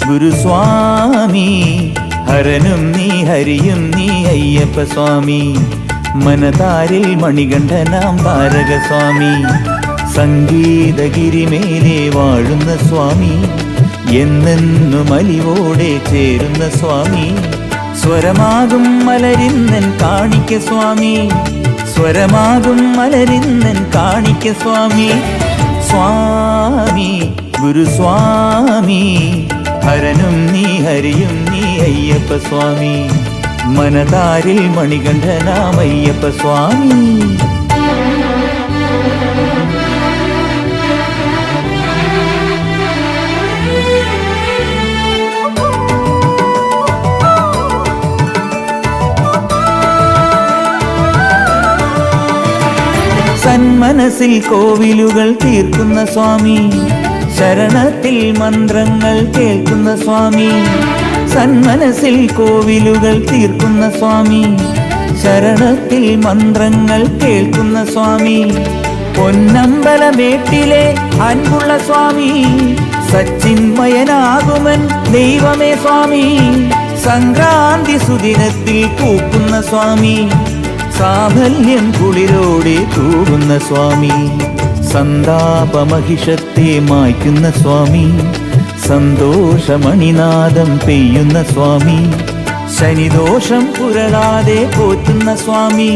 ഗുരുസ്വാമി ഹരനും നീ ഹരിയും നീ അയ്യപ്പ സ്വാമി മനതാരിൽ മണികണ്ഠനാം താരകസ്വാമി സംഗീതഗിരിമേലെ വാഴുന്ന സ്വാമി എന്നെന്നും അലിവോടെ ചേരുന്ന സ്വാമി സ്വരമാകും മലരിന്നൻ കാണിക്ക സ്വാമി സ്വരമാകും മലരിന്നൻ കാണിക്ക സ്വാമി സ്വാമി ഗുരുസ്വാമി ഹരനും നീ ഹരിയും നീ അയ്യപ്പ സ്വാമി മനതാരിൽ മണികണ്ഠനാം അയ്യപ്പ സ്വാമി സന്മനസ്സിൽ കോവിലുകൾ തീർക്കുന്ന സ്വാമി ശരണത്തിൽ മന്ത്രങ്ങൾ കേൾക്കുന്ന സ്വാമി സന്മനസ്സിൽ കോവിലുകൾ തീർക്കുന്ന സ്വാമി ശരണത്തിൽ മന്ത്രങ്ങൾ കേൾക്കുന്ന സ്വാമി പൊന്നമ്പലമേട്ടിലെ അൻപുള്ള സ്വാമി സച്ചിന്മയനാകുമൻ ദൈവമേ സ്വാമി സംക്രാന്തി സുദിനത്തിൽ പൂക്കുന്ന സ്വാമി സാഫല്യം കുളിരോടെ തൂകുന്ന സ്വാമി സന്താപമഹിഷത്തെ മായ്ക്കുന്ന സ്വാമി സന്തോഷമണിനാദം പെയ്യുന്ന സ്വാമി ശനിദോഷം പുരളാതെ പോറ്റുന്ന സ്വാമി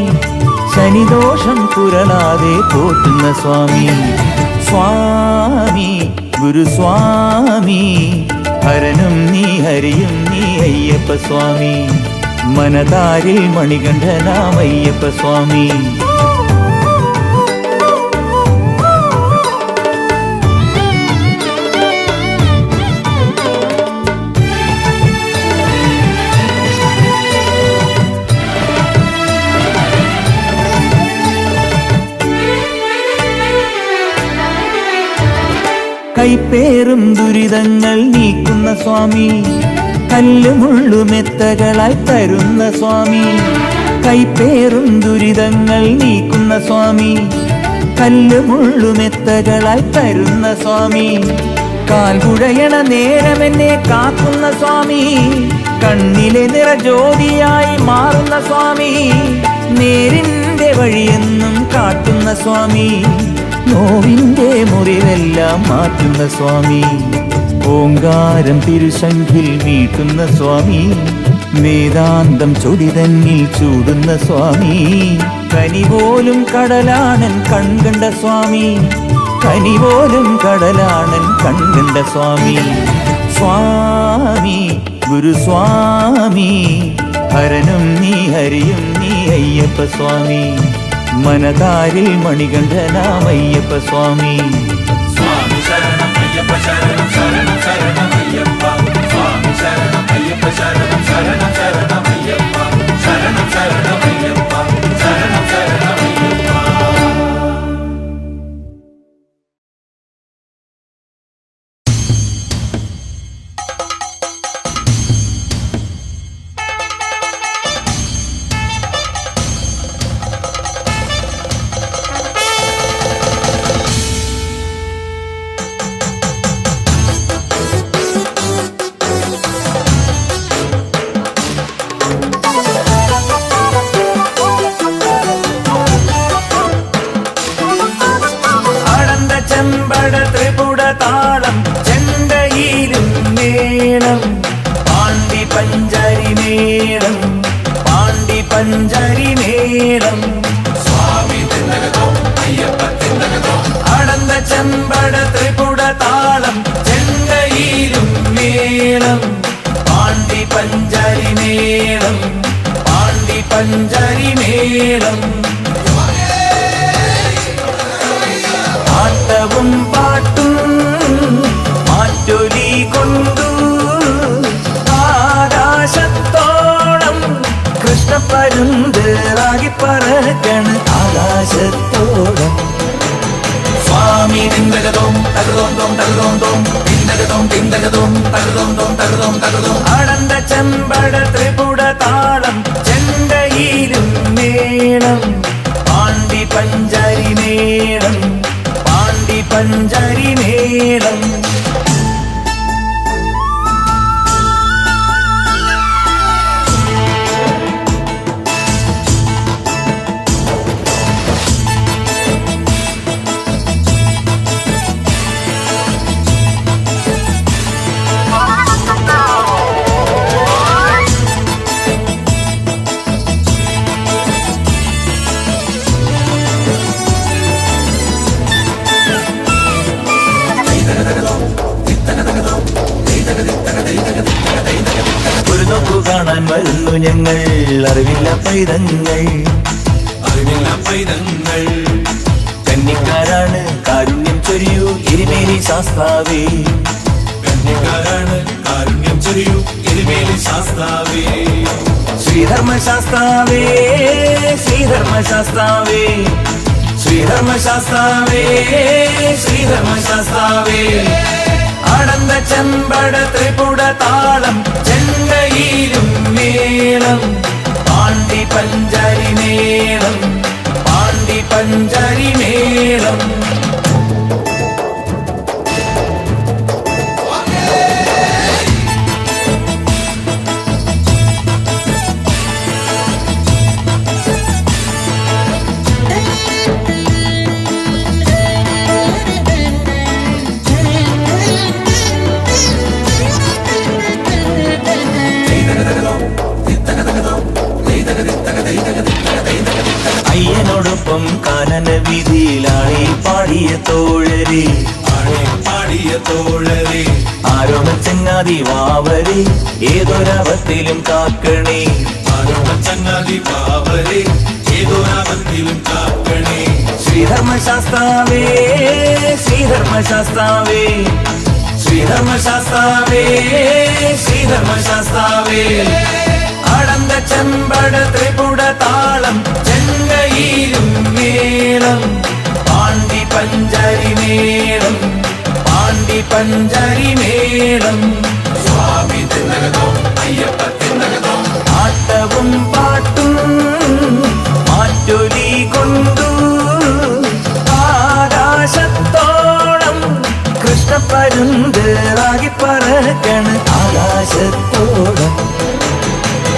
ശനിദോഷം പുരളാതെ പോറ്റുന്ന സ്വാമി സ്വാമി ഗുരുസ്വാമി ഹരനും നീ ഹരിയും നീ അയ്യപ്പ സ്വാമി മനതാരിൽ മണികണ്ഠനാം അയ്യപ്പ സ്വാമി കൈപ്പേറും ദുരിതങ്ങൾ നീക്കുന്ന സ്വാമി കല്ലുമുള്ളുമെത്തകളായി തരുന്ന സ്വാമി കൈപ്പേറും ദുരിതങ്ങൾ നീക്കുന്ന സ്വാമി കല്ലുമുള്ളുമെത്തകളായി തരുന്ന സ്വാമി കാൽകുഴയണ നേരമെന്നെ കാക്കുന്ന സ്വാമി കണ്ണിലെ നിറജ്യോതിയായി മാറുന്ന സ്വാമി നേരിന്റെ വഴിയെന്നും കാട്ടുന്ന സ്വാമി നോവിന്റെ മുറിവെല്ലാം മാറ്റുന്ന സ്വാമി ഓങ്കാരം തിരുശംഖിൽ മീട്ടുന്ന സ്വാമി വേദാന്തം ചൊടിതന്നിൽ ചൂടുന്ന സ്വാമി കനിപോലും കടലാണൻ കൺകണ്ട സ്വാമി കനിപോലും കടലാണൻ കൺകണ്ട സ്വാമി സ്വാമി ഗുരുസ്വാമി ഹരനും നീ ഹരിയും നീ അയ്യപ്പ സ്വാമി മനതാരിൽ മണികണ്ഠനാം അയ്യപ്പ സ്വാമി സ്വാമി ശരണം അയ്യപ്പ ശരണം ശരണം ശരണം അയ്യപ്പ സ്വാമി ശരണം അയ്യപ്പ ശരണം ശരണം ശരണം അയ്യപ്പ ശരണം ശരണം അയ്യപ്പ ശരണം ശരണം അയ്യപ്പ ആട്ടവും പാട്ടും മാറ്റൊലി കൊണ്ടു ആകാശത്തോളം കൃഷ്ണപ്പരുന്തിറാകി പറക്കണ ആകാശത്തോളം സ്വാമി തിന്തകതോം തകതോം തോം തകതോം തോം തിന്തകതോം തിന്തകതോം തകതോം തോം തകതോം തകതോം ആടന്ത ചെമ്പട ത്രിപുട താളം ചെണ്ടയിലും മേളം പാണ്ടി പഞ്ചാരി മേളം പാണ്ടി പഞ്ചാരി മേളം പാടുന്നു ഞങ്ങൾ അറിവില്ല പൈതങ്ങൾ. കന്നിക്കാരാണ് കാരുണ്യം ചൊരിയൂ എരിമേലി ശാസ്താവേ. ശ്രീധർമ്മശാസ്താവേ ശ്രീധർമ്മശാസ്താവേ ശ്രീധർമ്മശാസ്താവേ ശ്രീധർമ്മശാസ്താവേ. ആനന്ദ ചെമ്പട ത്രിപുട താളം ചെണ്ടയിലും മേളം പാണ്ടി പഞ്ചാരി മേളം പാണ്ടി പഞ്ചാരി മേളം. അയ്യനോടൊപ്പം കാനന വീതിയിലാണി പാടിയ തോഴരെ ആരോമ ചങ്ങാതി വാവരെ ഏതൊരവത്തിലും കാക്കണേ. ശ്രീധർമ്മശാസ്താവേ ശ്രീധർമ്മശാസ്താവേ ശ്രീധർമ്മശാസ്താവേ ശ്രീധർമ്മശാസ്താവേ. ആനന്ദ ചെമ്പട ത്രിപുട താളം ചെണ്ടയിലും മേളം പാണ്ടി പഞ്ചാരി മേളം പാണ്ടി പഞ്ചാരി മേളം. സ്വാമി തിന്നകതോ അയ്യപ്പ തിന്നകതോ. ആട്ടവും പാട്ടും മാറ്റൊലി കൊണ്ടു ആകാശത്തോളം കൃഷ്ണപ്പരുന്താകി പറക്കണ ആകാശത്തോളം.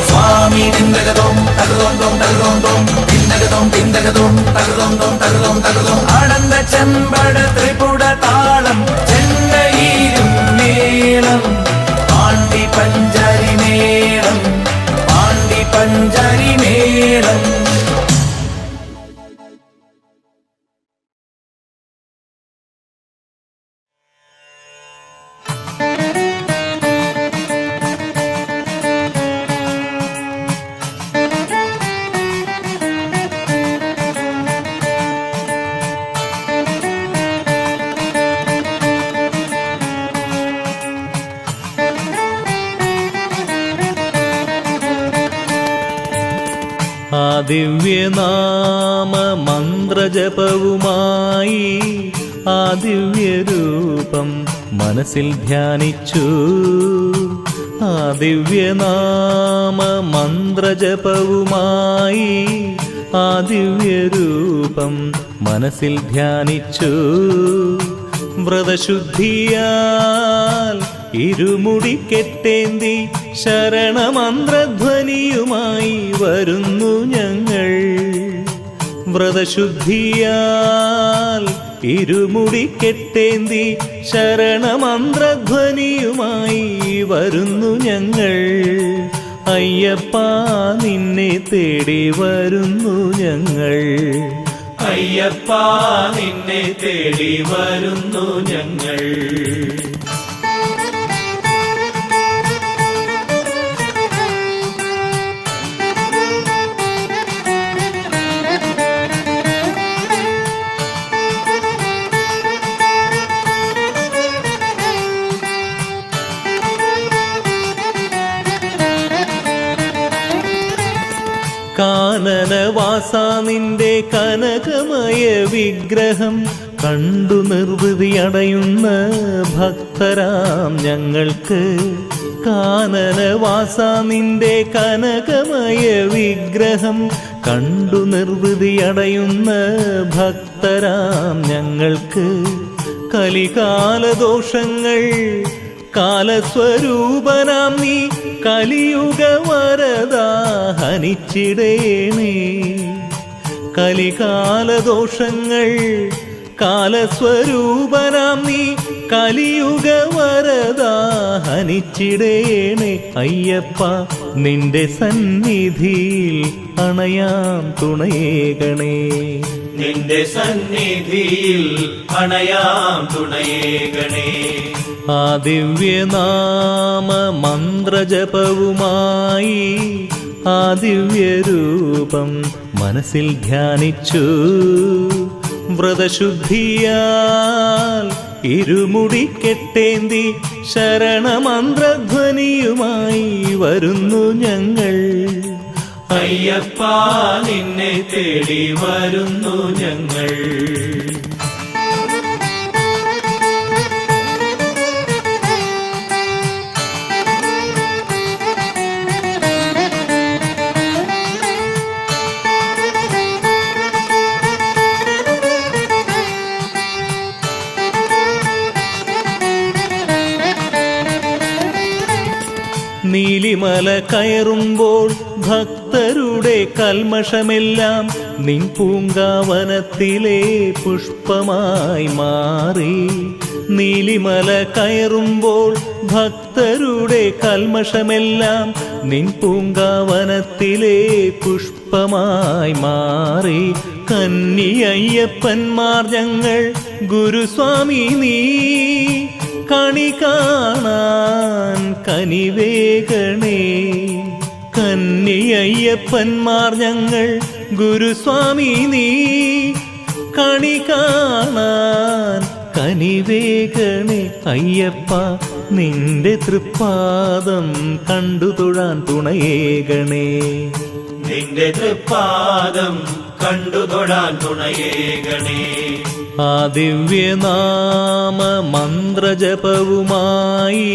സ്വാമി തിന്തകതോം തകതോം തകതോം തിന്തകതോം തിന്തകതോം തകതോം തകതോം. ആനന്ദ ചെമ്പട ത്രിപുട താളം ചെണ്ടയിലും മേളം പാണ്ടി പഞ്ചാരി മേളം പാണ്ടി പഞ്ചാരി മേളം. ആ ദിവ്യനാമ മന്ത്രജപവുമായി ആ ദിവ്യരൂപം മനസ്സിൽ ധ്യാനിച്ചു. ആ ദിവ്യനാമ മന്ത്രജപവുമായി ആ ദിവ്യരൂപം മനസ്സിൽ ധ്യാനിച്ചു. വ്രതശുദ്ധിയാൽ ഇരുമുടിക്കെട്ടേന്തി ശരണമന്ത്രധ്വനിയുമായി വരുന്നു ഞങ്ങൾ. വ്രതശുദ്ധിയാൽ ഇരുമുടിക്കെട്ടേന്തി ശരണമന്ത്രധ്വനിയുമായി വരുന്നു ഞങ്ങൾ. അയ്യപ്പ നിന്നെ തേടി വരുന്നു ഞങ്ങൾ. അയ്യപ്പ നിന്നെ തേടി വരുന്നു ഞങ്ങൾ. കാനനവാസ നിന്റെ കനകമയ വിഗ്രഹം കണ്ടു നിർവൃതി അടയുന്ന ഭക്തരാം ഞങ്ങൾക്ക്. കാനനവാസ നിന്റെ കനകമയ വിഗ്രഹം കണ്ടു നിർവൃതി അടയുന്ന ഭക്തരാം ഞങ്ങൾക്ക്. കലികാലദോഷങ്ങൾ കാലസ്വരൂപനാം നീ കലിയുഗ വരദാഹനിച്ചിടേണേ. കലികാലദോഷങ്ങൾ കാലസ്വരൂപനാം നീ കലിയുഗ വരദാഹനിച്ചിടേണേ. അയ്യപ്പ നിന്റെ സന്നിധിയിൽ അണയാം തുണയേകണേ. നിന്റെ സന്നിധിയിൽ അണയാം തുണയേകണേ. ആ ദിവ്യനാമ മന്ത്രജപവുമായി ആ ദിവ്യരൂപം മനസ്സിൽ ധ്യാനിച്ചു. വ്രതശുദ്ധിയാൽ ഇരുമുടിക്കെട്ടേന്തി ശരണമന്ത്രധ്വനിയുമായി വരുന്നു ഞങ്ങൾ. അയ്യപ്പ നിന്നെ തേടി വരുന്നു ഞങ്ങൾ. നീലിമല കയറുമ്പോൾ ഭക്തരുടെ കൽമഷമെല്ലാം നിൻ പൂങ്കാവനത്തിലെ പുഷ്പമായി മാറി. നീലിമല കയറുമ്പോൾ ഭക്തരുടെ കൽമഷമെല്ലാം നിൻ പൂങ്കാവനത്തിലെ പുഷ്പമായി മാറി. കന്നിയയ്യപ്പന്മാർ ഞങ്ങൾ ഗുരുസ്വാമി നീ കണി കാണാൻ കനിവേകണേ. കന്നിയയ്യപ്പന്മാർ ഞങ്ങൾ ഗുരുസ്വാമി നീ കണി കാണാൻ കനിവേകണേ. അയ്യപ്പ നിന്റെ തൃപ്പാദം കണ്ടു തൊഴാൻ തുണയേകണേ. നിന്റെ തൃപ്പാദം കണ്ടു തൊഴാൻ തുണയേകണേ. ആ ദിവ്യനാമ മന്ത്രജപവുമായി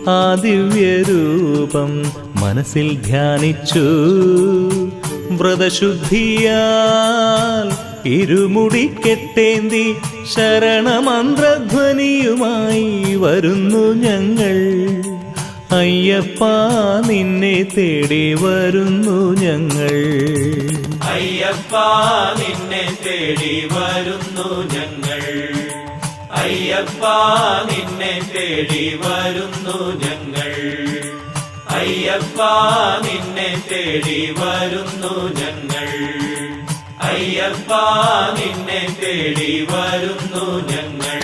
ആ ദിവ്യരൂപം മനസ്സിൽ ധ്യാനിച്ചു. വ്രതശുദ്ധിയാൽ ഇരുമുടിക്കെട്ടേന്തി ശരണമന്ത്രധ്വനിയുമായി വരുന്നു ഞങ്ങൾ. അയ്യപ്പ നിന്നെ തേടി വരുന്നു ഞങ്ങൾ. അയ്യപ്പ നിന്നെ തേടി വരുന്നു ഞങ്ങൾ. അയ്യപ്പ നിന്നെ തേടി വരുന്നു ഞങ്ങൾ. അയ്യപ്പ നിന്നെ തേടി വരുന്നു ഞങ്ങൾ. അയ്യപ്പ നിന്നെ തേടി വരുന്നു ഞങ്ങൾ.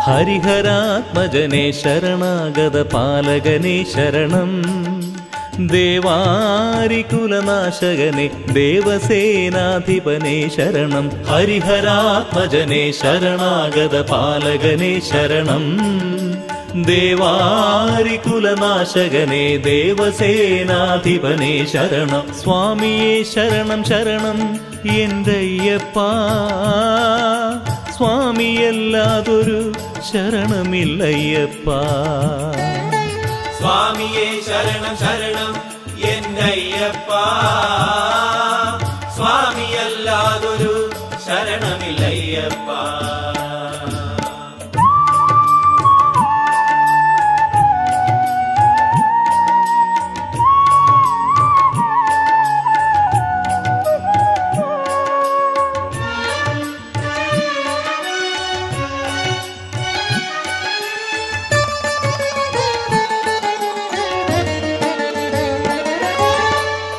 ഹരിഹരാത്മജനേ ശരണാഗത പാലകനേ ശരണം. ദേവാരികുലനാശകനേ ദേവസേനാധിപനേ ശരണം. ഹരിഹരാത്മജനേ ശരണാഗത പാലകനേ ശരണം. ദേവാരികുലനാശകനേ ദേവസേനാധിപനേ ശരണം. സ്വാമിയേ ശരണം ശരണം എന്തയ്യപ്പ. സ്വാമിയല്ലാതൊരു ശരണമില്ലയ്യപ്പ. സ്വാമിയേ ശരണം ശരണം എന്നയ്യപ്പ. സ്വാമിയല്ലാതൊരു ശരണമില്ലയ്യപ്പ.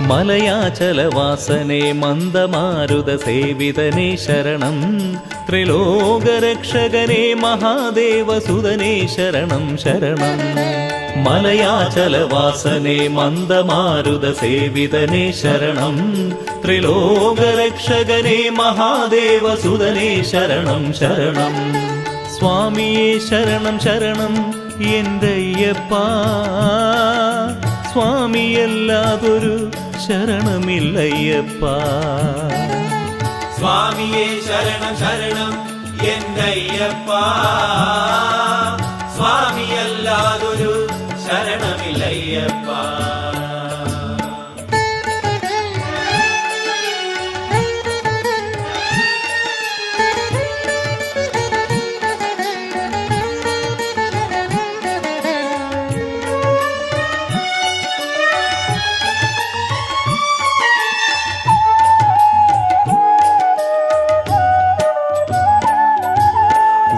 മലയാചലവാസനേ മന്ദമാരുത സേവിതനേ ശരണം. ത്രിലോകരക്ഷകനേ മഹാദേവസുതനേ ശരണം ശരണം. മലയാചലവാസനേ മന്ദമാരുത സേവിതനേ ശരണം. ത്രിലോകരക്ഷകനേ മഹാദേവസുതനേ ശരണം ശരണം. സ്വാമിയേ ശരണം ശരണം എന്തയ്യപ്പ. സ്വാമിയല്ലാതൊരു ശരണമില്ലയ്യപ്പ. സ്വാമിയേ ശരണം ശരണം എന്നയ്യപ്പ. സ്വാമിയല്ലാതൊരു ശരണമില്ലയ്യപ്പ.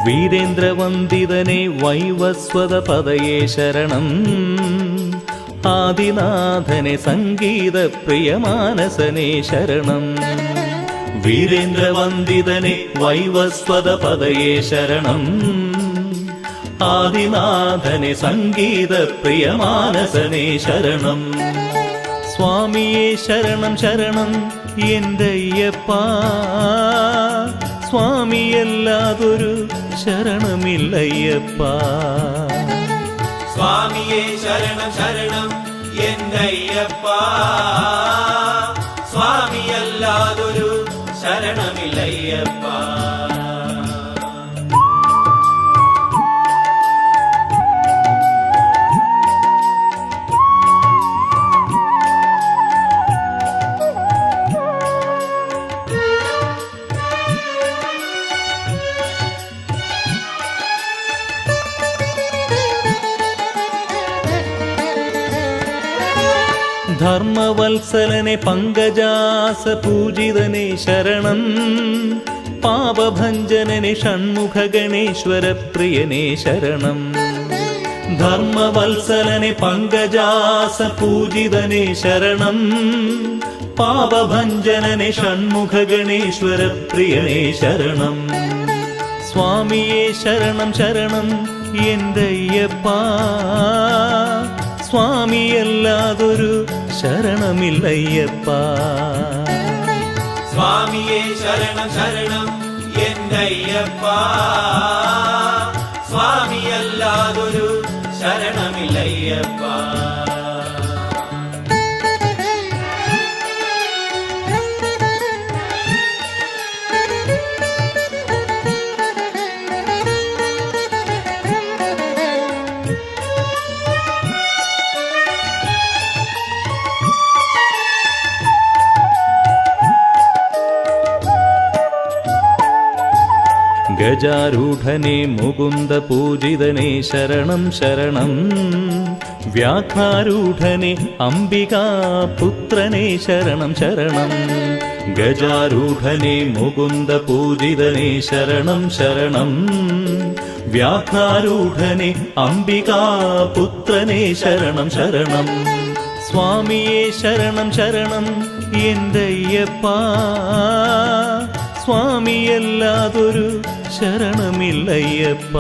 വീരേന്ദ്രവന്ദിതനെ വൈവസ്വത പദയേ ശരണം ആദിനാഥനെ സംഗീത പ്രിയമാനസനെ ശരണം വീരേന്ദ്രവന്ദിതനെ വൈവസ്വത പദയേ ശരണം ആദിനാഥനെ സംഗീത പ്രിയമാനസനെ ശരണം സ്വാമിയേ ശരണം ശരണം എന്റയ്യപ്പ സ്വാമിയല്ലാതൊരു ശരണമില്ലയ്യപ്പ സ്വാമിയേ ശരണം ശരണം എന്നയ്യപ്പ സ്വാമിയല്ലാതൊരു ശരണമില്ലയ്യപ്പ ധർമ്മവത്സലനെ പങ്കജാസ പൂജിതനെ ശരണം പാപഭഞ്ജനനെ ഷൺമുഖ ഗണേശ്വര പ്രിയനെ ശരണം ധർമ്മവത്സലനെ പങ്കജാസ പൂജിതനെ ശരണം പാപഭഞ്ജനനെ ഷൺമുഖ ഗണേശ്വര പ്രിയനെ ശരണം സ്വാമിയേ ശരണം ശരണം എന്റയ്യപ്പ സ്വാമിയല്ലാതൊരു ശരണമില്ലയ്യപ്പ സ്വാമിയേ ശരണം ശരണം എന്നയ്യപ്പ സ്വാമിയല്ലാതൊരു ശരണമില്ലയ്യപ്പ ഗജാരൂഢനെ മുകുന്ദ പൂജിതനെ ശരണം ശരണം വ്യാഘ്രാരൂഢനെ അംബികാ പുത്രനെ ശരണം ശരണം ഗജാരൂഢനെ മുകുന്ദ പൂജിതനെ ശരണം ശരണം വ്യാഘ്രാരൂഢനെ അംബികാ പുത്രനെ ശരണം ശരണം സ്വാമിയേ ശരണം ശരണം എന്റയ്യപ്പ സ്വാമിയല്ലാതൊരു ശരണമില്ലയ്യപ്പ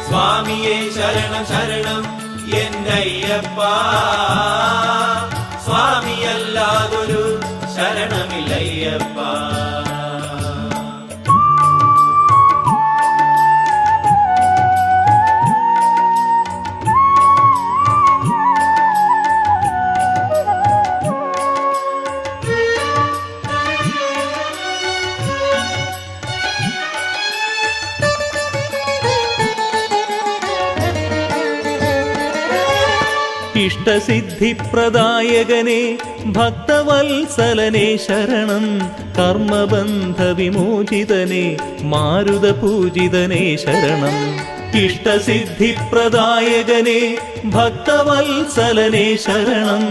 സ്വാമിയേ ശരണം ശരണം എന്നയ്യപ്പ സ്വാമിയല്ലാതൊരു ശരണമില്ലയ്യപ്പ ഇഷ്ടസിദ്ധിപ്രദായകനെ ഭക്തവത്സലനെ ശരണം കർമ്മബന്ധ വിമോചിതനെ മാരുതപൂജിതനെ ശരണം ഇഷ്ടസിദ്ധിപ്രദായകനെ ഭക്തവത്സലനെ ശരണം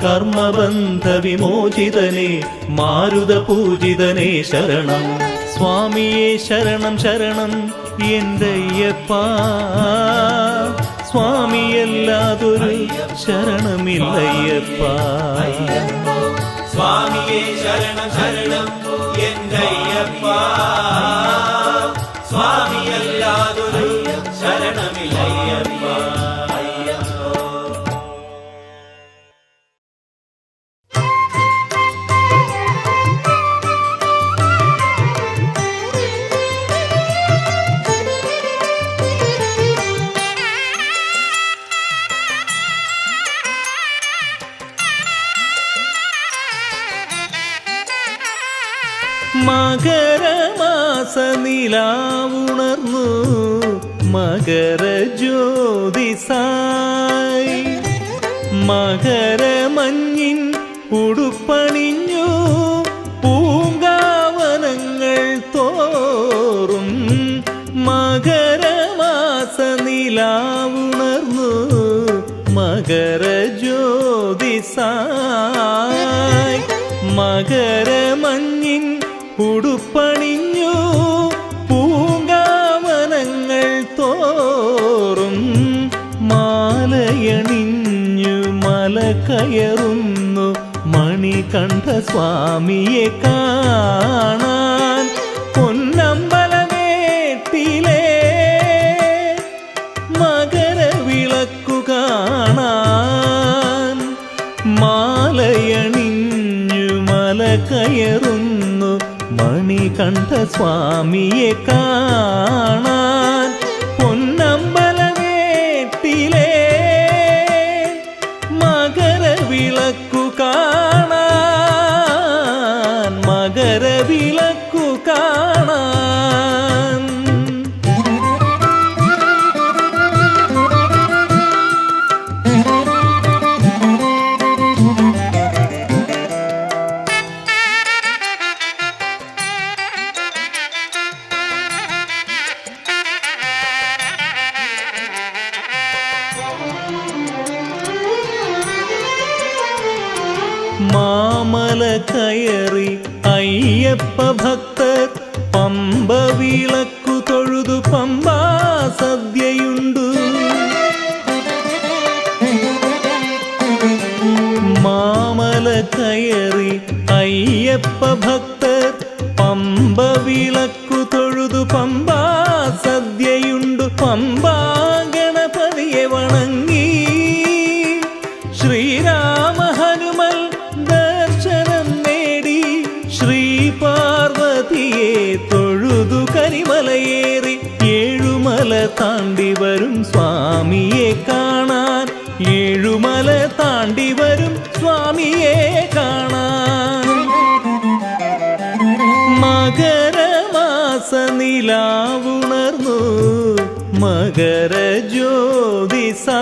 കർമ്മബന്ധ വിമോചിതനെ മാരുതപൂജിതനെ ശരണം സ്വാമിയേ ശരണം ശരണം എന്റയ്യപ്പ സ്വാമിയല്ലാതൊരു ശരണമില്ലയ്യപ്പ സ്വാമിയേ ശരണം ശരണം എന്നയ്യപ്പ സ്വാമിയല്ലാതൊരു ശരണമില്ലയ്യപ്പ മകരമാസ നിലാവുണർന്നു മകരജ്യോതിസായി മകരമഞ്ഞിൻ ഉടുപ്പണിഞ്ഞു പൂങ്കാവനങ്ങൾ തോറും മകരമാസ നിലാവുണർന്നു മകരജ്യോതിസായി മകരമഞ്ഞിൻ ഉടുപ്പണിഞ്ഞു പൂങ്കാവനങ്ങൾ കയറുന്നു മണികണ്ഠസ്വാമിയെ കാണാൻ. പൊന്നമ്പലമേട്ടിലെ മകരവിളക്കു കാണാൻ. മാലയണിഞ്ഞു മല കയറുന്നു മണികണ്ഠസ്വാമിയെ കാണാൻ. പൊന്നമ്പലമേട്ടിലെ മകരവിളക്കു കാണാൻ. മകരവിളക്കു കാണാൻ. മാമല കയറി അയ്യപ്പ ഭക്തർ പമ്പ വിളക്കു തൊഴുതു പമ്പാ സദ്യയുണ്ടു. മാമല കയറി അയ്യപ്പ ഭക്തർ പമ്പ വിളക്കു തൊഴുതു പമ്പാ സദ്യയുണ്ടു. പമ്പാ ഗണപതിയെ വണങ്ങി ശ്രീരാമ ഹനുമൽ ദർശനം നേടി. ശ്രീ പാർവതിയെ തൊഴുതു കരിമലയേറി ഏഴുമല താണ്ടി വരും സ്വാമിയെ കാണാൻ. ഏഴുമല താണ്ടി വരും സ്വാമിയെ കാണാൻ. മകരമാസ നിലാവുണർന്നു മകര ജ്യോതിസായി.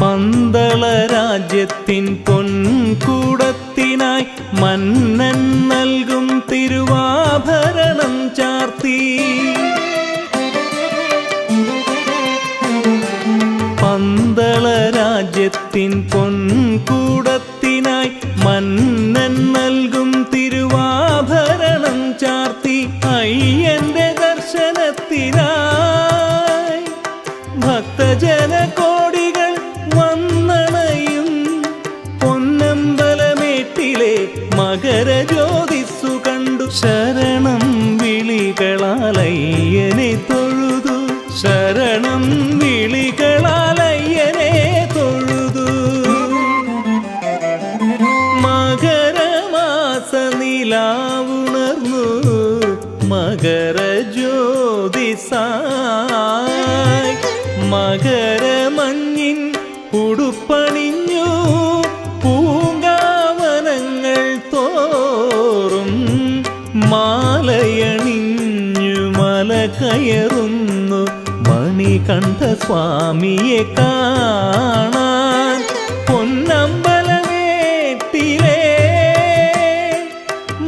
പന്തള രാജ്യത്തിൻ പൊൻകൂടത്തിനായി മന്നൻ നൽകും തിരുവാഭരണം ചാർത്തി. പന്തള രാജ്യത്തിൻ പൊൻകൂടത്തിനായി മന്നൻ നൽകും തിരുവാഭരണം ചാർത്തി. അയ്യന്റെ ദർശനത്തിനായി ഭക്തജന കോടികൾ വന്നണയും. പൊന്നമ്പലമേട്ടിലെ മകര ജ്യോതിസ്സു കണ്ടു ശരണം വിളികളാലയ്യനെ തൊഴുതു. ശരണം വിളികളാലയ്യനെ തൊഴുതു. മകരമാസ നിലാവുണർന്നു മകര ജ്യോതിസായി. മകരമഞ്ഞിൻ ഉടുപ്പണിഞ്ഞു പൂങ്കാവനങ്ങൾ തോറും. മാലയണിഞ്ഞു മല കയറുന്നു മണികണ്ഠസ്വാമിയെ കാണാൻ. പൊന്നമ്പലമേട്ടിലെ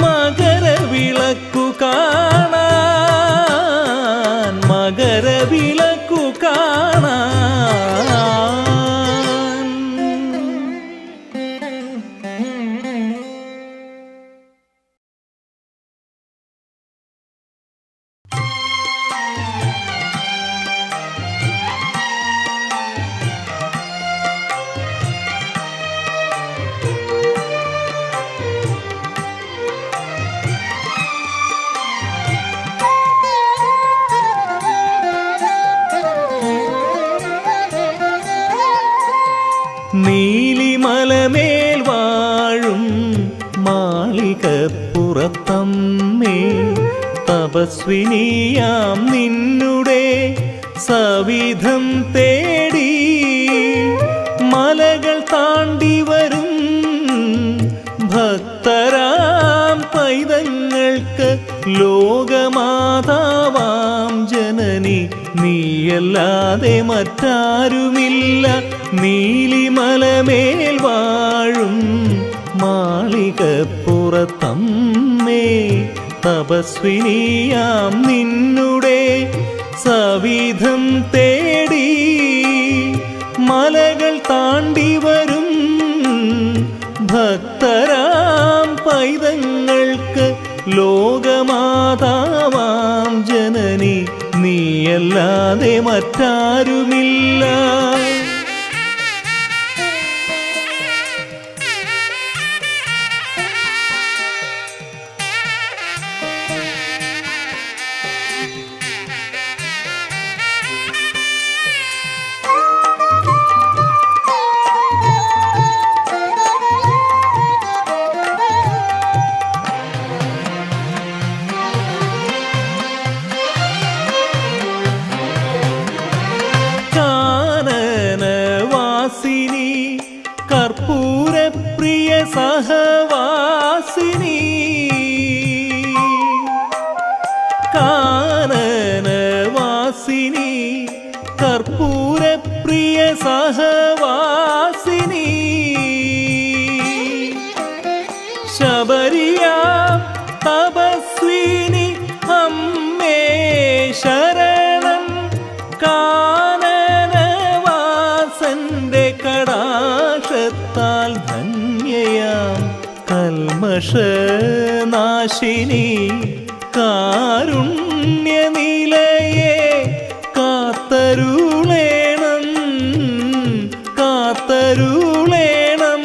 മകരവിളക്കു കാണാൻ. മകരവിളക്കു കാണാൻ. നീലിമലമേൽ വാഴും മാളികപ്പുറത്തമ്മേ തപസ്വിനിയാം നിന്നുടെ സവിധം തേടി മലകൾ താണ്ടി വരും ഭക്തരാം പൈതങ്ങൾക്ക് ലോകമാതാവാം ജനനി നീയല്ലാതെ മറ്റാരുമില്ല. നീലിമലമേൽ വാഴും മാളികപ്പുറത്തമ്മേ തപസ്വിനിയാം നിന്നുടെ സവിധം തേടി മലകൾ താണ്ടി വരും ഭക്തരാം പൈതങ്ങൾക്ക് ലോകമാതാവാം ജനനി നീയല്ലാതെ മറ്റാരുമില്ല. കാനനവാസിനി കർപ്പൂരപ്രിയ സഹവാസിനി കാനനവാസിനി കർപ്പൂരപ്രിയ സഹവാസിനി ശബരിയാ തപസ്വിനി അമ്മേ ശരണം കാനനവാസന്റെ കടാക്ഷത്താൽ ധന്യയാം കൽമഷനാശിനി കാരുണ്യനിലയെ കാത്തരുളേണം കാത്തരുളേണം.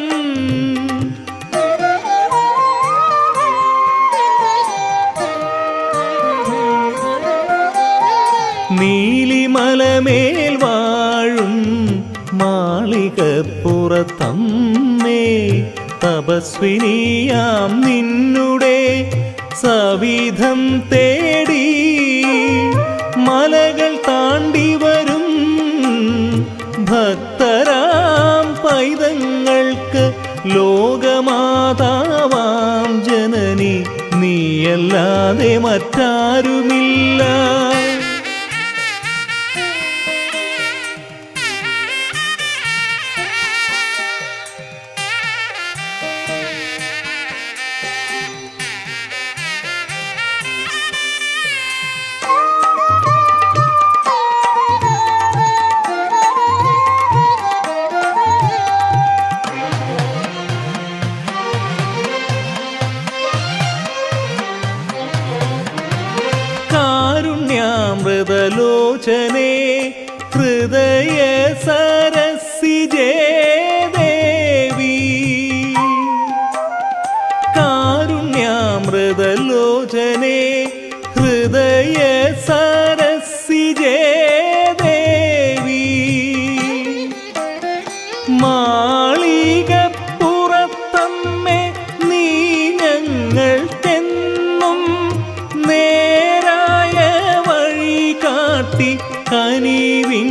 നീലിമലമേൽ വാഴും മാളികപ്പുറത്തമ്മേ തപസ്വിനിയാം നിന്നുടെ സവിധം തേടി മലകൾ താണ്ടി വരും ഭക്തരാം പൈതങ്ങൾക്ക് ലോകമാതാവാം ജനനി നീയല്ലാതെ മറ്റാരുമില്ല. കാരുണ്യാമൃതലോചനേ ഹൃദയ സരസിജേ ദേവി കാരുണ്യാമൃതലോചനേ ഹൃദയ സരസിജേ ദേവി മാളികപ്പുറത്തമ്മേ നീ ഞങ്ങൾക്കെന്നും നേരായ വഴി കാട്ടി കനിവിൻ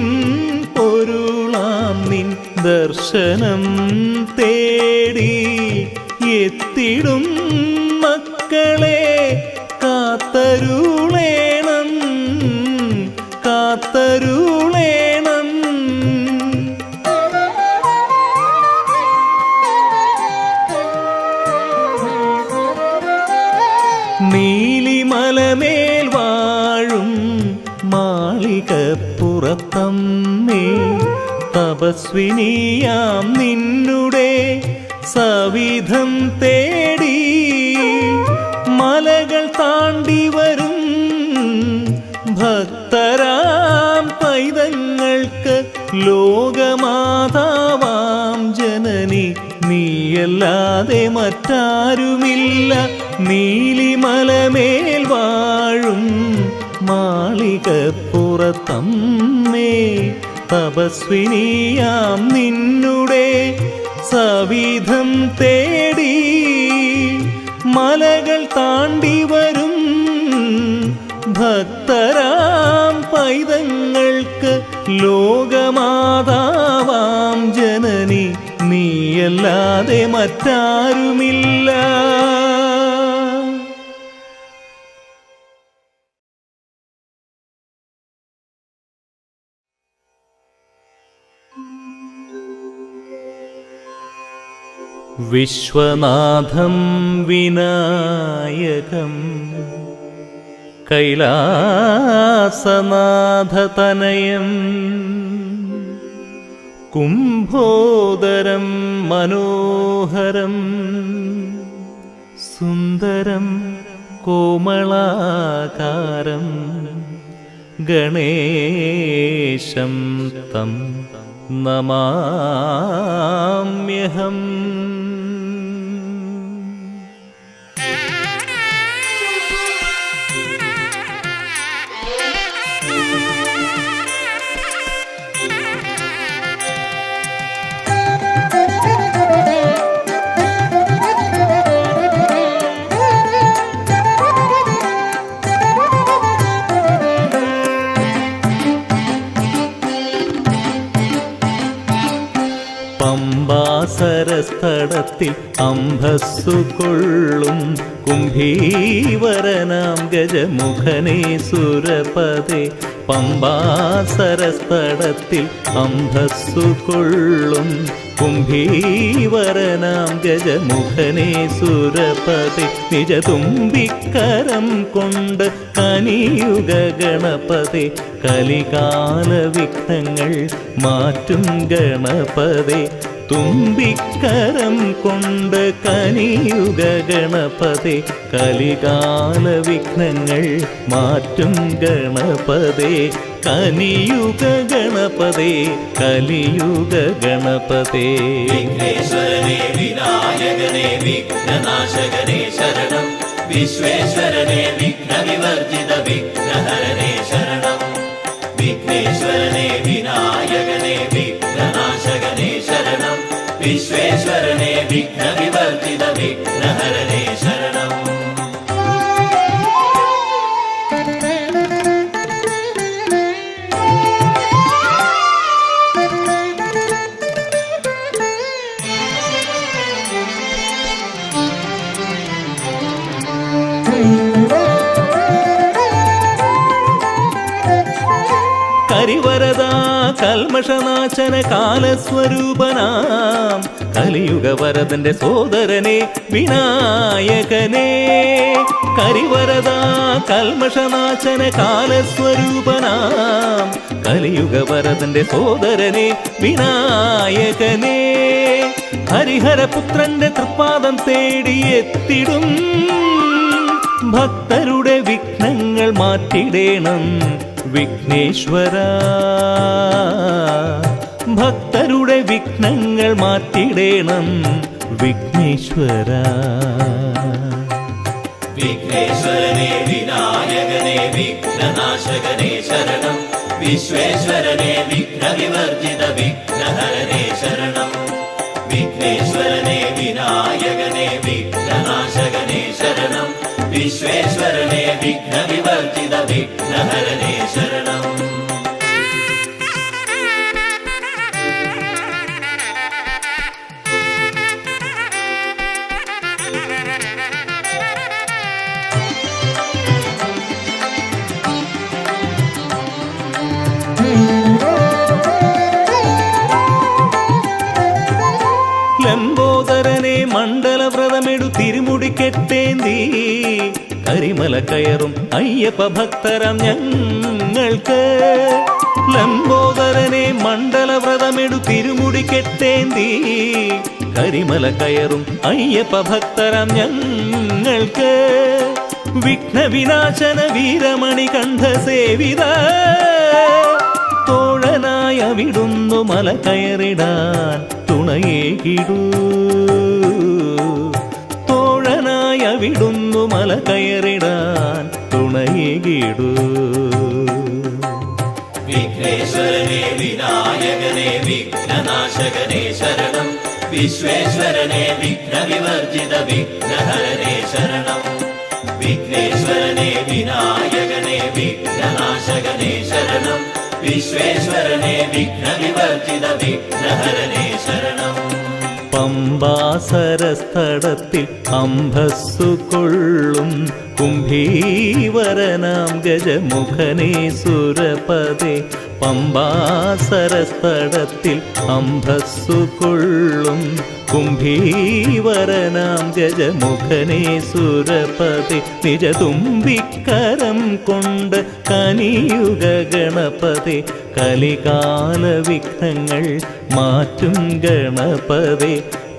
പൊരുളാം നിൻ ദർശനം തേടി എത്തിടും മക്കളെ കാത്തരുളേണം കാത്തരുളേണം. നീലിമലമേൽ വാഴും മാളികപ്പുറത്തമ്മേ തപസ്വിനിയാം നിന്നുടെ സവിധം തേടി മലകൾ താണ്ടി വരും ഭക്തരാം പൈതങ്ങൾക്ക് ലോകമാതാവാം ജനനി നീയല്ലാതെ മറ്റാരുമില്ല. നീലിമലമേൽ വാഴും മാളികപ്പുറത്തമ്മേ തപസ്വിനിയാം നിന്നുടെ സവിധം തേടി മലകൾ താണ്ടി വരും ഭക്തരാം പൈതങ്ങൾക്ക് ലോകമാതാവാം ജനനി നീയല്ലാതെ മറ്റാരുമില്ല. വിശ്വനാഥം വിനായകം കൈലാസനാഥതനയം കുംഭോദരം മനോഹരം സുന്ദരം കോമളാകാരം ഗണേശം തം നമാമ്യഹം. പമ്പാസരസ്ഥടത്തിൽ അംഭസ്സു കൊള്ളും കുംഭീവരനാം ഗജമുഖനേ സുരപദേ. പമ്പാസരസ്ഥടത്തിൽ അംഭസ്സു കൊള്ളും കുംഭീവരനാം ഗജമുഖനേ സുരപദേ. നിജതുമ്പിക്കരം കൊണ്ട് കനിയുക ഗണപതേ. കലികാല വിഘ്നങ്ങൾ മാറ്റും ഗണപതേ. തുമ്പിക്കരം കൊണ്ട് കനിയുക ഗണപതേ. കലികാല വിഘ്നങ്ങൾ മാറ്റും ഗണപതേ. കലിയുഗ ഗണപതേ കലിയുഗ ഗണപതേ. വിഘ്നേശ്വരനേ വിനായകനേ വിഘ്നനാശകനേ ശരണം. വിശ്വേശ്വരനേ വിഘ്നവിവർജിത വിഘ്നഹരനേ ശരണം. വിഘ്നേശ്വരനേ വിനായകനേ വിഘ്നനാശകനേ ശരണം. വിശ്വേശ്വരനേ വിഘ്നവിവർജിത വിഘ്നഹരനേ ശരണം. കരിവരദ കൽമഷനാശന കാലസ്വരൂപനാം കലിയുഗവരദന്റെ സോദരനെ വിനായകനേ. കരിവരദ കൽമഷനാശന കാലസ്വരൂപനാം കലിയുഗവരദന്റെ സോദരനെ വിനായകനേ. ഹരിഹരപുത്രന്റെ തൃപ്പാദം തേടിയെത്തിടും ഭക്തരുടെ വിഘ്നങ്ങൾ മാറ്റിടേണം വിഘ്നേശ്വര. ഭക്തരുടെ വിഘ്നങ്ങൾ മാറ്റിടേണം വിഘ്നേശ്വര. വിഘ്നേശ്വരനേ വിനായകനേ വിഘ്നനാശകനേ ശരണം. വിശ്വേശ്വരനേ വിഘ്നവിവർജിത വിഘ്നഹരനേ ശരണം. വിഘ്നേശ്വരനേ വിനായകനേ വിഘ്നനാശകനേ ശരണം. വിശ്വേശ്വരനേ വിഘ്നവിവർജിത വിഘ്നഹരനേ ശരണം. ലംബോദരനെ മണ്ഡലവ്രതമെടു തിരുമുടിക്കെട്ടേന്തി കരിമല കയറും അയ്യപ്പ ഭക്തരം ഞങ്ങൾക്ക്. ലംബോദരനെ മണ്ഡലവ്രതമെടു തിരുമുടിക്കെട്ടേന്തി കരിമല കയറും അയ്യപ്പ ഭക്തരം ഞങ്ങൾക്ക്. വിഘ്നവിനാശന വീരമണി കണ്ഠ സേവിത തോഴനായ വിടുന്നു മല കയറിടാൻ തുണയേകിടൂ. തോഴനായ വിടുന്നു മല കയറിടാൻ തുണയേകിടൂ. വിഘ്നേശ്വരനേ വിനായകനേ വിഘ്നനാശകനേ ശരണം. വിശ്വേശ്വരനേ വിഘ്നവിവർജിത വിഘ്നഹരനേ ശരണം. വിഘ്നേശ്വരനേ വിനായകനേ വിഘ്നനാശകനേ ശരണം. വിശ്വേശ്വരനേ വിഘ്നവിവർജിത വിഘ്നഹരനേ ശരണം. പമ്പാസരസ്ഥടത്തിൽ അംഭസ്സു കൊള്ളും കുംഭീവരനാം ഗജമുഖനേ സുരപദേ. പമ്പാസരസ്തടത്തിൽ അംഭസ്സു കൊള്ളും കുംഭീവരനാം ഗജമുഖനേ സുരപതി നിജതുമ്പിക്കരം കൊണ്ട് കനിയുക ഗണപതി കലികാല വിഘ്നങ്ങൾ മാറ്റും ഗണപതി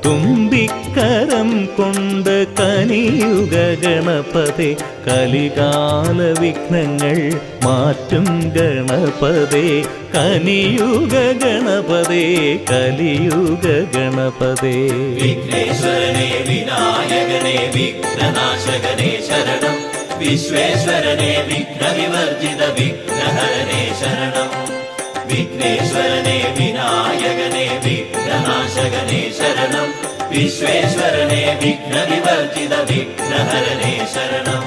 തുമ്പിക്കരം കൊണ്ട് കനിയുക ഗണപതി കലികാല വിഘ്നങ്ങൾ മാറ്റും ഗണപതി കനിയുക ഗണപതി കലിയുക ഗണപതി വിഘ്നേശ്വരനെ വിനായകനെ വിഘ്നനാശകനെ ശരണം വിശ്വേശ്വരനെ വിഘ്നവിവർജിത വിഘ്നഹരനെ ശരണം വിഘ്നേശ്വരനെ വിനായകനെ വിഘ്നനാശകനെ ശരണം വിശ്വേശ്വരനെ വിഘ്നവിവർജിത വിഘ്നഹരനെ ശരണം